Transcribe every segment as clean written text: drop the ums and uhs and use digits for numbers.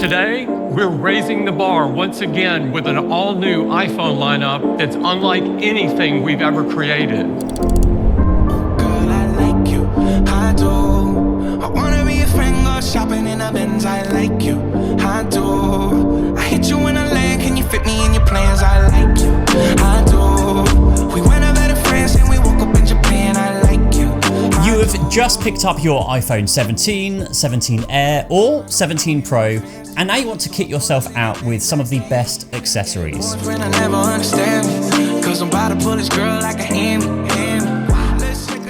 Today, we're raising the bar once again with an all-new iPhone lineup that's unlike anything we've ever created. Girl, I like you, I do. I wanna be a friend, go shopping in a Benz. I like you, I do. I hit you in a land, can you fit me in your plans? I like you, I do. We went over to France and we woke up in Japan. I like you. You have just picked up your iPhone 17, 17 Air or 17 Pro, and now you want to kit yourself out with some of the best accessories. Boyfriend, I never understand me, 'cause I'm about to pull this girl like a hammy.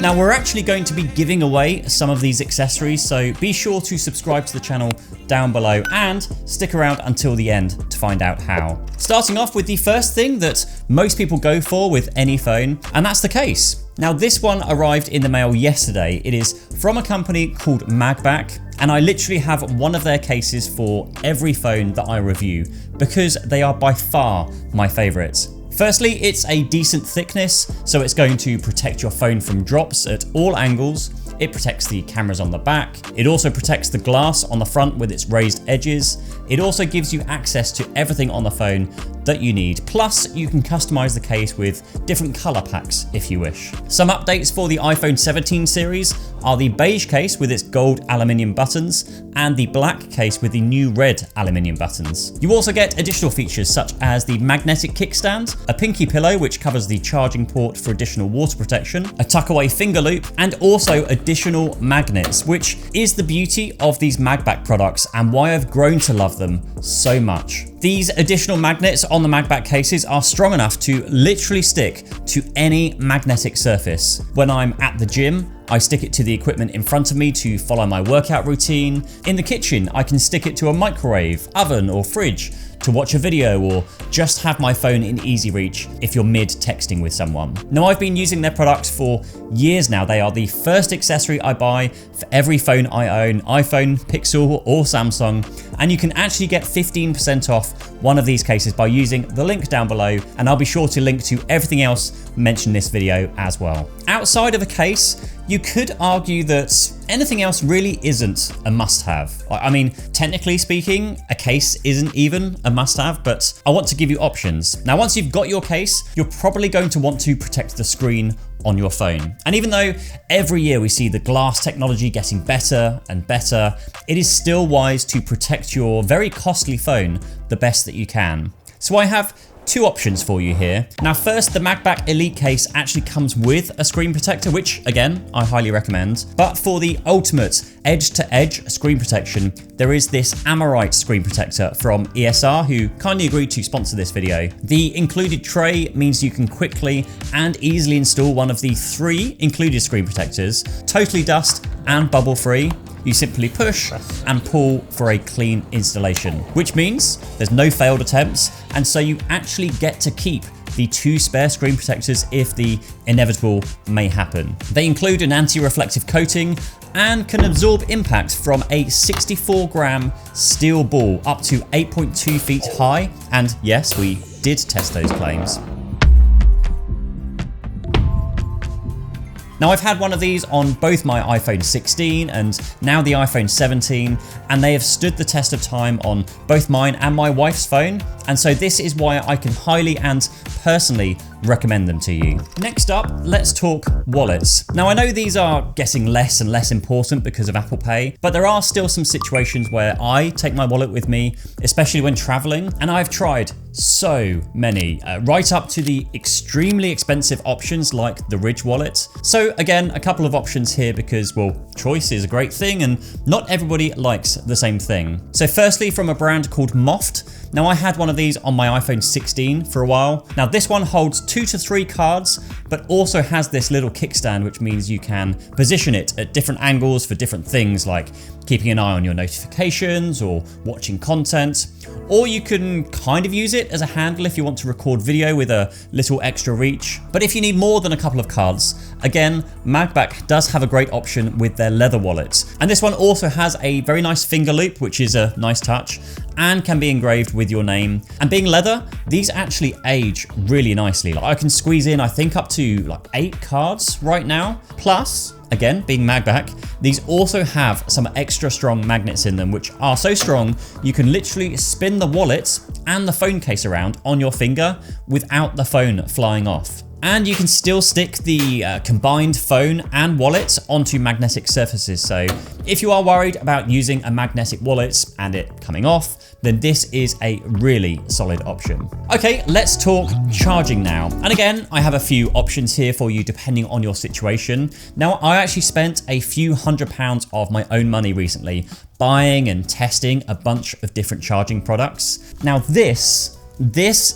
Now we're actually going to be giving away some of these accessories, so be sure to subscribe to the channel down below and stick around until the end to find out how. Starting off with the first thing that most people go for with any phone, and that's the case. Now this one arrived in the mail yesterday. It is from a company called Magback, and I literally have one of their cases for every phone that I review because they are by far my favorites. Firstly, it's a decent thickness, so it's going to protect your phone from drops at all angles. It protects the cameras on the back. It also protects the glass on the front with its raised edges. It also gives you access to everything on the phone that you need. Plus, you can customize the case with different color packs if you wish. Some updates for the iPhone 17 series are the beige case with its gold aluminium buttons and the black case with the new red aluminium buttons. You also get additional features such as the magnetic kickstand, a pinky pillow which covers the charging port for additional water protection, a tuck-away finger loop, and also additional magnets, which is the beauty of these Magback products and why I've grown to love them so much. These additional magnets on the Magback cases are strong enough to literally stick to any magnetic surface. When I'm at the gym, I stick it to the equipment in front of me to follow my workout routine. In the kitchen, I can stick it to a microwave, oven, or fridge to watch a video or just have my phone in easy reach if you're mid-texting with someone. Now, I've been using their products for years now. They are the first accessory I buy for every phone I own, iPhone, Pixel, or Samsung, and you can actually get 15% off one of these cases by using the link down below, and I'll be sure to link to everything else mentioned in this video as well. Outside of a case, you could argue that anything else really isn't a must-have. I mean, technically speaking, a case isn't even a must-have, but I want to give you options. Now, once you've got your case, you're probably going to want to protect the screen on your phone. And even though every year we see the glass technology getting better and better, it is still wise to protect your very costly phone the best that you can. So I have two options for you here. Now first, the Magback Elite case actually comes with a screen protector, which again, I highly recommend. But for the ultimate edge-to-edge screen protection, there is this Armorite screen protector from ESR, who kindly agreed to sponsor this video. The included tray means you can quickly and easily install one of the 3 included screen protectors, totally dust and bubble free. You simply push and pull for a clean installation, which means there's no failed attempts, and so you actually get to keep the 2 spare screen protectors if the inevitable may happen. They include an anti-reflective coating and can absorb impact from a 64-gram steel ball up to 8.2 feet high, and yes, we did test those claims. Now, I've had one of these on both my iPhone 16 and now the iPhone 17, and they have stood the test of time on both mine and my wife's phone, and so this is why I can highly and personally recommend them to you. Next up, let's talk wallets. Now, I know these are getting less and less important because of Apple Pay, but there are still some situations where I take my wallet with me, especially when traveling, and I've tried so many, right up to the extremely expensive options like the Ridge wallet. So again, a couple of options here because, well, choice is a great thing and not everybody likes the same thing. So firstly, from a brand called Moft. Now, I had one of these on my iPhone 16 for a while. Now, this one holds 2 to 3 cards, but also has this little kickstand, which means you can position it at different angles for different things like keeping an eye on your notifications or watching content. Or you can kind of use it as a handle if you want to record video with a little extra reach. But if you need more than a couple of cards, again, Magback does have a great option with their leather wallets. And this one also has a very nice finger loop, which is a nice touch, and can be engraved with your name. And being leather, these actually age really nicely. Like, I can squeeze in, I think, up to like 8 cards right now. Plus, again, being mag back, these also have some extra strong magnets in them, which are so strong you can literally spin the wallet and the phone case around on your finger without the phone flying off. And you can still stick the combined phone and wallet onto magnetic surfaces. So if you are worried about using a magnetic wallet and it coming off, then this is a really solid option. Okay, let's talk charging now. And again, I have a few options here for you depending on your situation. Now, I actually spent a few £100 of my own money recently buying and testing a bunch of different charging products. Now, this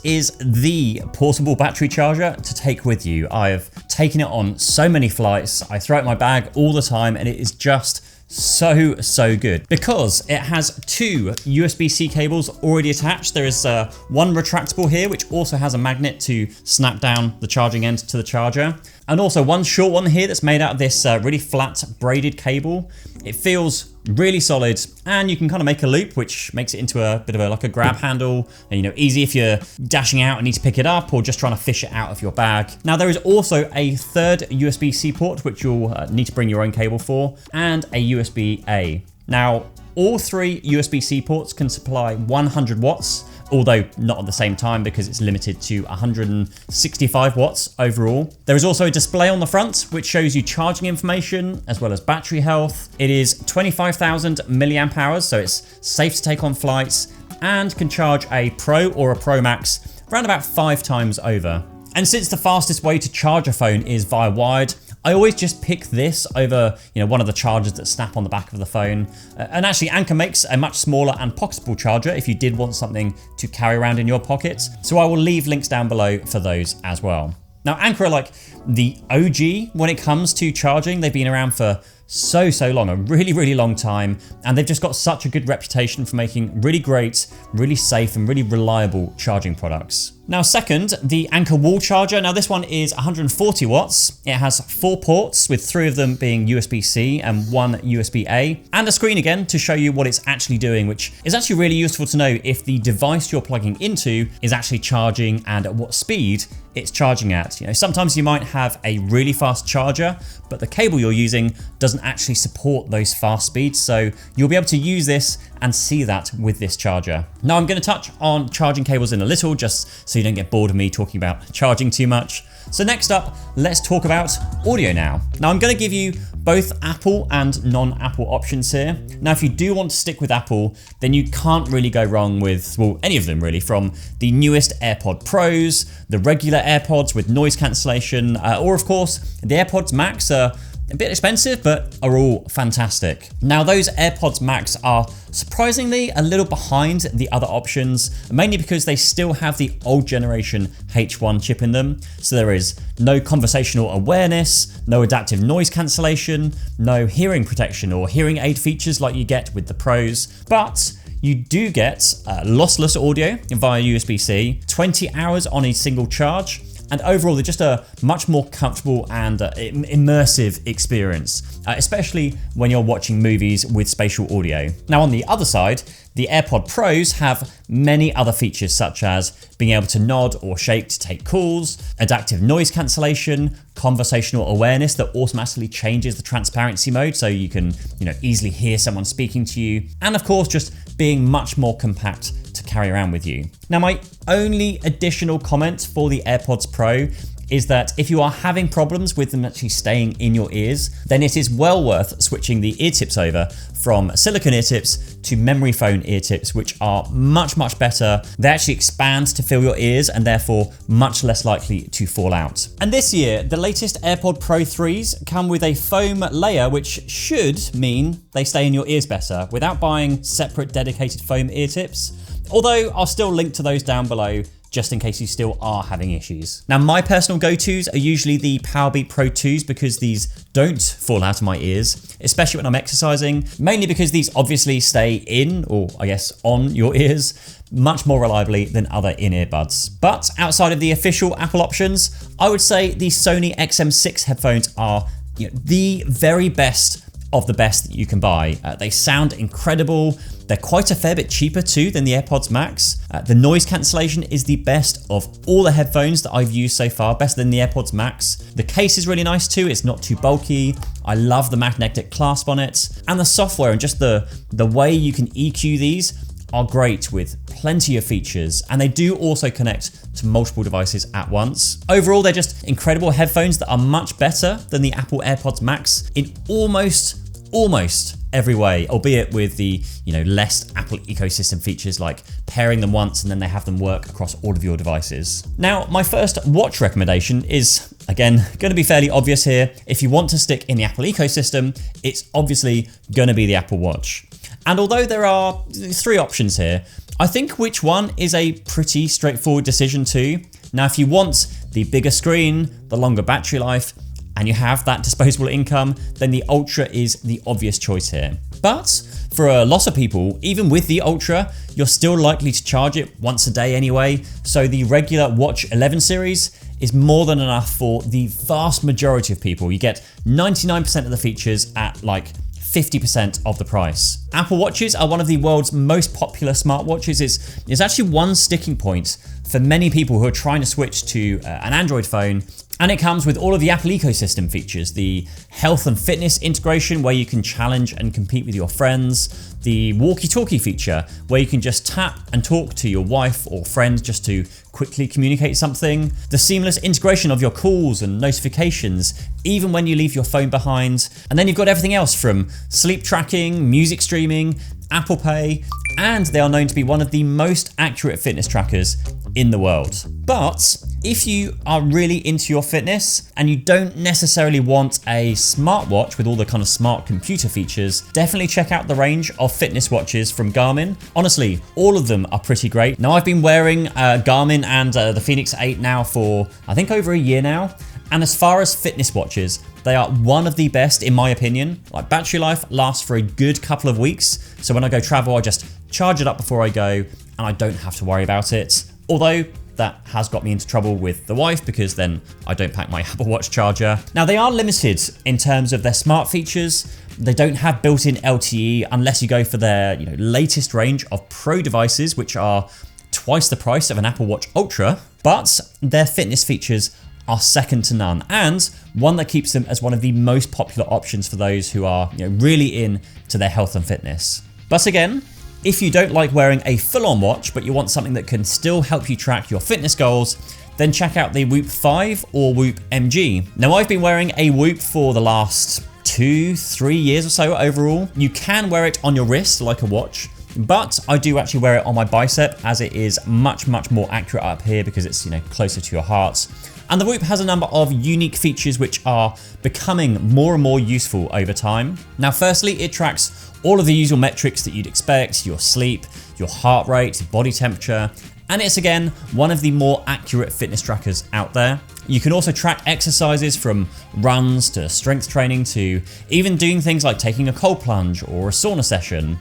is the portable battery charger to take with you. I've taken it on so many flights. I throw it in my bag all the time and it is just so good because it has two USB-C cables already attached. There is one retractable here, which also has a magnet to snap down the charging end to the charger. And also one short one here that's made out of this really flat braided cable. It feels really solid and you can kind of make a loop, which makes it into a bit of like a grab handle and, easy if you're dashing out and need to pick it up or just trying to fish it out of your bag. Now there is also a third USB-C port, which you'll need to bring your own cable for, and a USB-A. Now, all three USB-C ports can supply 100 watts, although not at the same time because it's limited to 165 watts overall. There is also a display on the front which shows you charging information as well as battery health. It is 25,000 milliamp hours, so it's safe to take on flights and can charge a Pro or a Pro Max around about 5 times over. And since the fastest way to charge a phone is via wired, I always just pick this over, one of the chargers that snap on the back of the phone. And actually, Anker makes a much smaller and pocketable charger if you did want something to carry around in your pocket. So I will leave links down below for those as well. Now, Anker are like the OG when it comes to charging. They've been around for so long, a really long time, and they've just got such a good reputation for making really great, really safe and really reliable charging products. Now second, the Anker wall charger. Now this one is 140 watts. It has 4 ports with 3 of them being USB-C and 1 USB-A, and a screen again to show you what it's actually doing, which is actually really useful to know if the device you're plugging into is actually charging and at what speed it's charging at. Sometimes you might have a really fast charger, but the cable you're using doesn't actually support those fast speeds. So you'll be able to use this and see that with this charger. Now I'm going to touch on charging cables in a little, just so you don't get bored of me talking about charging too much. So next up, let's talk about audio now. Now I'm going to give you both Apple and non-Apple options here. Now, if you do want to stick with Apple, then you can't really go wrong with, well, any of them really, from the newest AirPod Pros, the regular AirPods with noise cancellation, or of course, the AirPods Max are a bit expensive, but are all fantastic. Now, those AirPods Max are surprisingly a little behind the other options, mainly because they still have the old generation H1 chip in them. So there is no conversational awareness, no adaptive noise cancellation, no hearing protection or hearing aid features like you get with the Pros, but you do get lossless audio via USB-C, 20 hours on a single charge, and overall, they're just a much more comfortable and immersive experience, especially when you're watching movies with spatial audio. Now, on the other side, the AirPod Pros have many other features such as being able to nod or shake to take calls, adaptive noise cancellation, conversational awareness that automatically changes the transparency mode so you can, easily hear someone speaking to you, and of course, just being much more compact to carry around with you. Now, my only additional comment for the AirPods Pro is that if you are having problems with them actually staying in your ears, then it is well worth switching the ear tips over from silicone ear tips to memory foam ear tips, which are much better. They actually expand to fill your ears and therefore much less likely to fall out. And this year, the latest AirPod Pro 3s come with a foam layer, which should mean they stay in your ears better without buying separate dedicated foam ear tips. Although I'll still link to those down below just in case you still are having issues. Now, my personal go-tos are usually the Powerbeat Pro 2s because these don't fall out of my ears, especially when I'm exercising, mainly because these obviously stay in, or I guess on your ears, much more reliably than other in-ear buds. But outside of the official Apple options, I would say the Sony XM6 headphones are the very best of the best that you can buy. They sound incredible. They're quite a fair bit cheaper too than the AirPods Max. The noise cancellation is the best of all the headphones that I've used so far, better than the AirPods Max. The case is really nice too, it's not too bulky. I love the magnetic clasp on it. And the software and just the way you can EQ these are great with plenty of features, and they do also connect to multiple devices at once. Overall, they're just incredible headphones that are much better than the Apple AirPods Max in almost every way, albeit with the less Apple ecosystem features like pairing them once and then they have them work across all of your devices. Now, my first watch recommendation is, again, going to be fairly obvious here. If you want to stick in the Apple ecosystem, it's obviously going to be the Apple Watch. And although there are 3 options here, I think which one is a pretty straightforward decision too. Now, if you want the bigger screen, the longer battery life, and you have that disposable income, then the Ultra is the obvious choice here. But for a lot of people, even with the Ultra, you're still likely to charge it once a day anyway. So the regular Watch 11 series is more than enough for the vast majority of people. You get 99% of the features at like 50% of the price. Apple Watches are one of the world's most popular smartwatches. It's actually one sticking point for many people who are trying to switch to an Android phone. And it comes with all of the Apple ecosystem features, the health and fitness integration where you can challenge and compete with your friends, the walkie-talkie feature where you can just tap and talk to your wife or friend just to quickly communicate something, the seamless integration of your calls and notifications even when you leave your phone behind, and then you've got everything else from sleep tracking, music streaming, Apple Pay, and they are known to be one of the most accurate fitness trackers in the world. But if you are really into your fitness and you don't necessarily want a smartwatch with all the kind of smart computer features, definitely check out the range of fitness watches from Garmin. Honestly, all of them are pretty great. Now, I've been wearing Garmin and the Fenix 8 now for I think over a year now. And as far as fitness watches, they are one of the best in my opinion. Like, battery life lasts for a good couple of weeks. So when I go travel, I just charge it up before I go and I don't have to worry about it. Although that has got me into trouble with the wife because then I don't pack my Apple Watch charger. Now, they are limited in terms of their smart features. They don't have built-in LTE unless you go for their latest range of Pro devices, which are twice the price of an Apple Watch Ultra. But their fitness features are second to none, and one that keeps them as one of the most popular options for those who are really into their health and fitness. But again, if you don't like wearing a full-on watch, but you want something that can still help you track your fitness goals, then check out the Whoop 5 or Whoop MG. Now, I've been wearing a Whoop for the last 2-3 years or so overall. You can wear it on your wrist like a watch, but I do actually wear it on my bicep as it is much more accurate up here because it's closer to your heart. And the Whoop has a number of unique features which are becoming more and more useful over time. Now, firstly, it tracks all of the usual metrics that you'd expect: your sleep, your heart rate, body temperature, and it's again one of the more accurate fitness trackers out there. You can also track exercises from runs to strength training to even doing things like taking a cold plunge or a sauna session.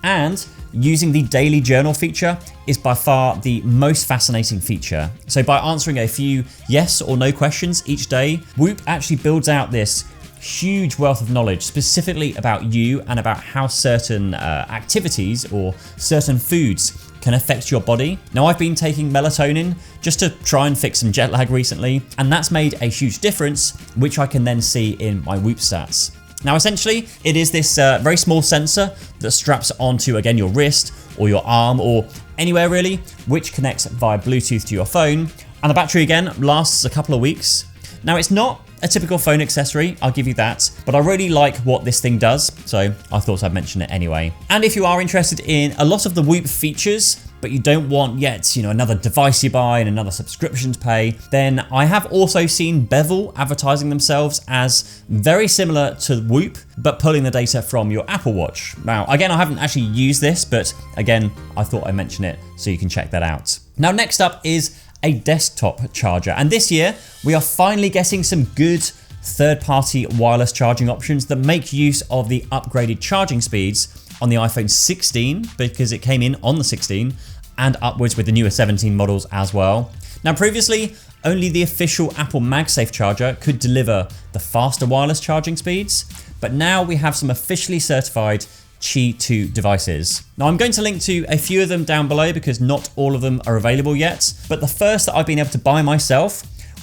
And using the daily journal feature is by far the most fascinating feature. So by answering a few yes or no questions each day, Whoop actually builds out this huge wealth of knowledge specifically about you and about how certain activities or certain foods can affect your body. Now, I've been taking melatonin just to try and fix some jet lag recently, and that's made a huge difference, which I can then see in my Whoop stats. Now, essentially, it is this very small sensor that straps onto, again, your wrist or your arm or anywhere really, which connects via Bluetooth to your phone. And the battery, again, lasts a couple of weeks. Now, it's not a typical phone accessory, I'll give you that, but I really like what this thing does, so I thought I'd mention it anyway. And if you are interested in a lot of the Whoop features, but you don't want yet, another device you buy and another subscription to pay, then I have also seen Bevel advertising themselves as very similar to Whoop, but pulling the data from your Apple Watch. Now, again, I haven't actually used this, but again, I thought I'd mention it so you can check that out. Now, next up is a desktop charger. And this year, we are finally getting some good third-party wireless charging options that make use of the upgraded charging speeds on the iPhone 16, because it came in on the 16, and upwards with the newer 17 models as well. Now previously, only the official Apple MagSafe charger could deliver the faster wireless charging speeds, but now we have some officially certified Qi 2 devices. Now I'm going to link to a few of them down below because not all of them are available yet, but the first that I've been able to buy myself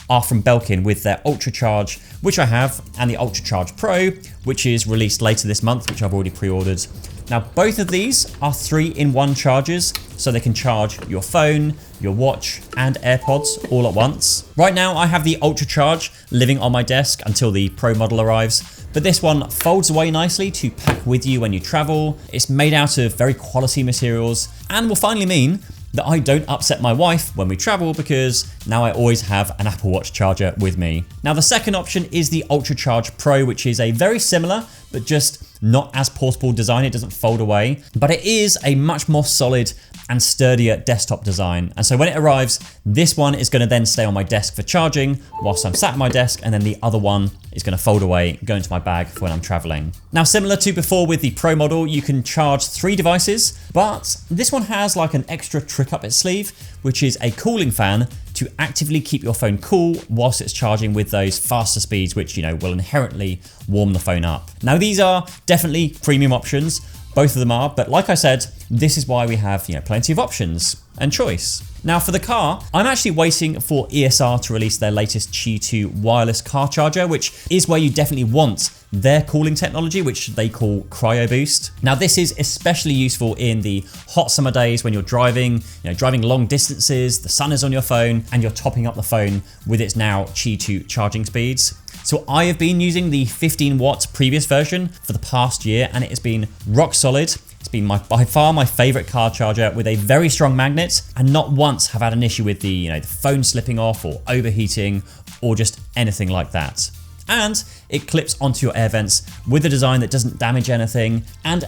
are from Belkin with their UltraCharge, which I have, and the UltraCharge Pro, which is released later this month, which I've already pre-ordered. Now both of these are 3-in-1 chargers, so they can charge your phone, your watch, and AirPods all at once. Right now I have the UltraCharge living on my desk until the Pro model arrives, but this one folds away nicely to pack with you when you travel. It's made out of very quality materials and will finally mean that I don't upset my wife when we travel because now I always have an Apple Watch charger with me. Now the second option is the UltraCharge Pro, which is a very similar but just not as portable design. It doesn't fold away, but it is a much more solid and sturdier desktop design. And so when it arrives, this one is going to then stay on my desk for charging whilst I'm sat at my desk, and then the other one is going to fold away, go into my bag for when I'm traveling. Now, similar to before with the Pro model, you can charge 3 devices, but this one has like an extra trick up its sleeve, which is a cooling fan to actively keep your phone cool whilst it's charging with those faster speeds, which, you know, will inherently warm the phone up. Now, these are definitely premium options. Both of them are, but like I said, this is why we have, plenty of options and choice. Now for the car, I'm actually waiting for ESR to release their latest Qi 2 wireless car charger, which is where you definitely want their cooling technology, which they call Cryo Boost. Now this is especially useful in the hot summer days when you're driving, driving long distances, the sun is on your phone, and you're topping up the phone with its now Qi 2 charging speeds. So I have been using the 15 watt previous version for the past year, and it has been rock solid. It's been by far my favorite car charger with a very strong magnet, and not once have had an issue with the phone slipping off or overheating or just anything like that. And it clips onto your air vents with a design that doesn't damage anything, and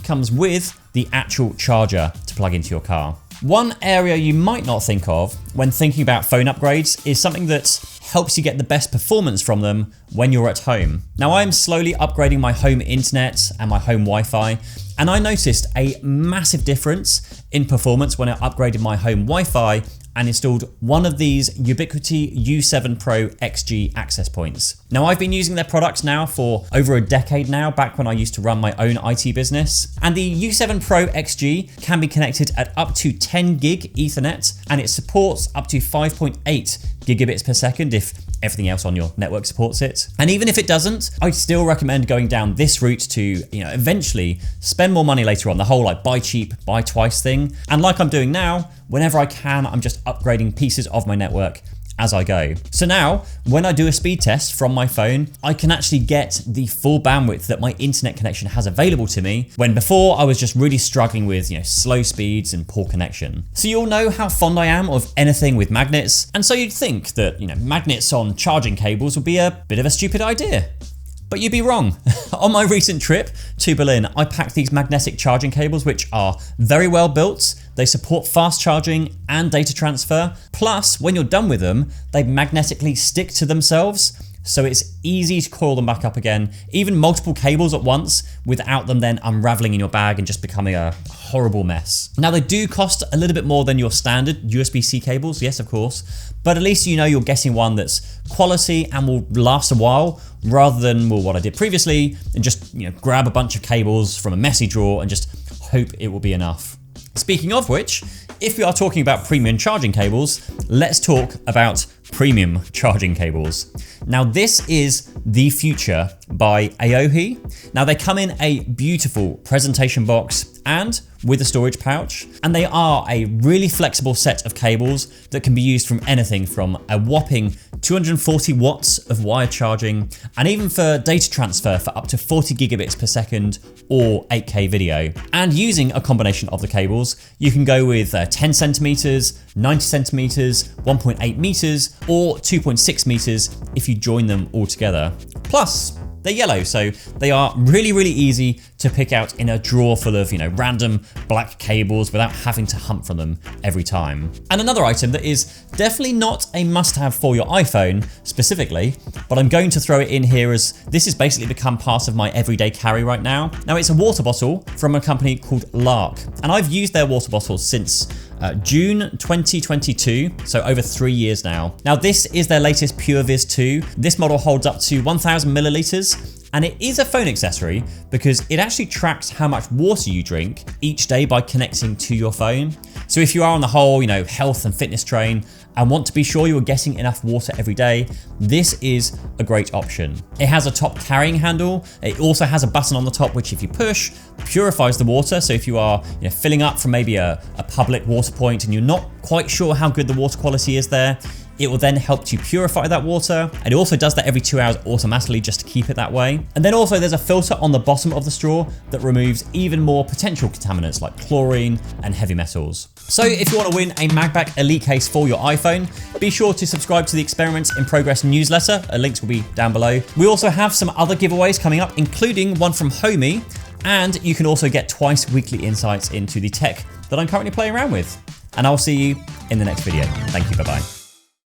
comes with the actual charger to plug into your car. One area you might not think of when thinking about phone upgrades is something that helps you get the best performance from them when you're at home. Now I am slowly upgrading my home internet and my home Wi-Fi, and I noticed a massive difference in performance when I upgraded my home Wi-Fi and installed one of these Ubiquiti U7 Pro XG access points. Now I've been using their products now for over a decade now, back when I used to run my own IT business. And the U7 Pro XG can be connected at up to 10 gig Ethernet, and it supports up to 5.8 gigabits per second if everything else on your network supports it. And even if it doesn't, I'd still recommend going down this route to, eventually spend more money later on, the whole buy cheap, buy twice thing. And like I'm doing now, whenever I can, I'm just upgrading pieces of my network as I go. So now, when I do a speed test from my phone, I can actually get the full bandwidth that my internet connection has available to me, when before I was just really struggling with, slow speeds and poor connection. So you'll know how fond I am of anything with magnets, and so you'd think that, magnets on charging cables would be a bit of a stupid idea. But you'd be wrong. On my recent trip to Berlin, I packed these magnetic charging cables, which are very well built. They support fast charging and data transfer. Plus, when you're done with them, they magnetically stick to themselves. So it's easy to coil them back up again, even multiple cables at once, without them then unraveling in your bag and just becoming a horrible mess. Now they do cost a little bit more than your standard USB-C cables, yes of course, but at least you're getting one that's quality and will last a while, rather than what I did previously and just grab a bunch of cables from a messy drawer and just hope it will be enough. Speaking of which, if we are talking about premium charging cables, let's talk about premium charging cables. Now this is the future by Aohi. Now they come in a beautiful presentation box and with a storage pouch, and they are a really flexible set of cables that can be used from anything from a whopping 240 watts of wire charging, and even for data transfer for up to 40 gigabits per second or 8K video. And using a combination of the cables, you can go with 10 centimeters, 90 centimeters, 1.8 meters, or 2.6 meters if you join them all together. Plus, they're yellow, so they are really, really easy to pick out in a drawer full of, random black cables without having to hunt for them every time. And another item that is definitely not a must-have for your iPhone specifically, but I'm going to throw it in here as this has basically become part of my everyday carry right now. Now, it's a water bottle from a company called Lark, and I've used their water bottles since June 2022, so over 3 years now. Now, this is their latest PureViz 2. This model holds up to 1,000 milliliters. And it is a phone accessory because it actually tracks how much water you drink each day by connecting to your phone. So if you are on the whole, health and fitness train and want to be sure you are getting enough water every day, this is a great option. It has a top carrying handle. It also has a button on the top, which if you push, purifies the water. So if you are filling up from maybe a public water point and you're not quite sure how good the water quality is there, it will then help to purify that water. And it also does that every 2 hours automatically just to keep it that way. And then also there's a filter on the bottom of the straw that removes even more potential contaminants like chlorine and heavy metals. So if you want to win a MagBack Elite case for your iPhone, be sure to subscribe to the Experiments in Progress newsletter. Links will be down below. We also have some other giveaways coming up, including one from Homey. And you can also get twice weekly insights into the tech that I'm currently playing around with. And I'll see you in the next video. Thank you, bye-bye.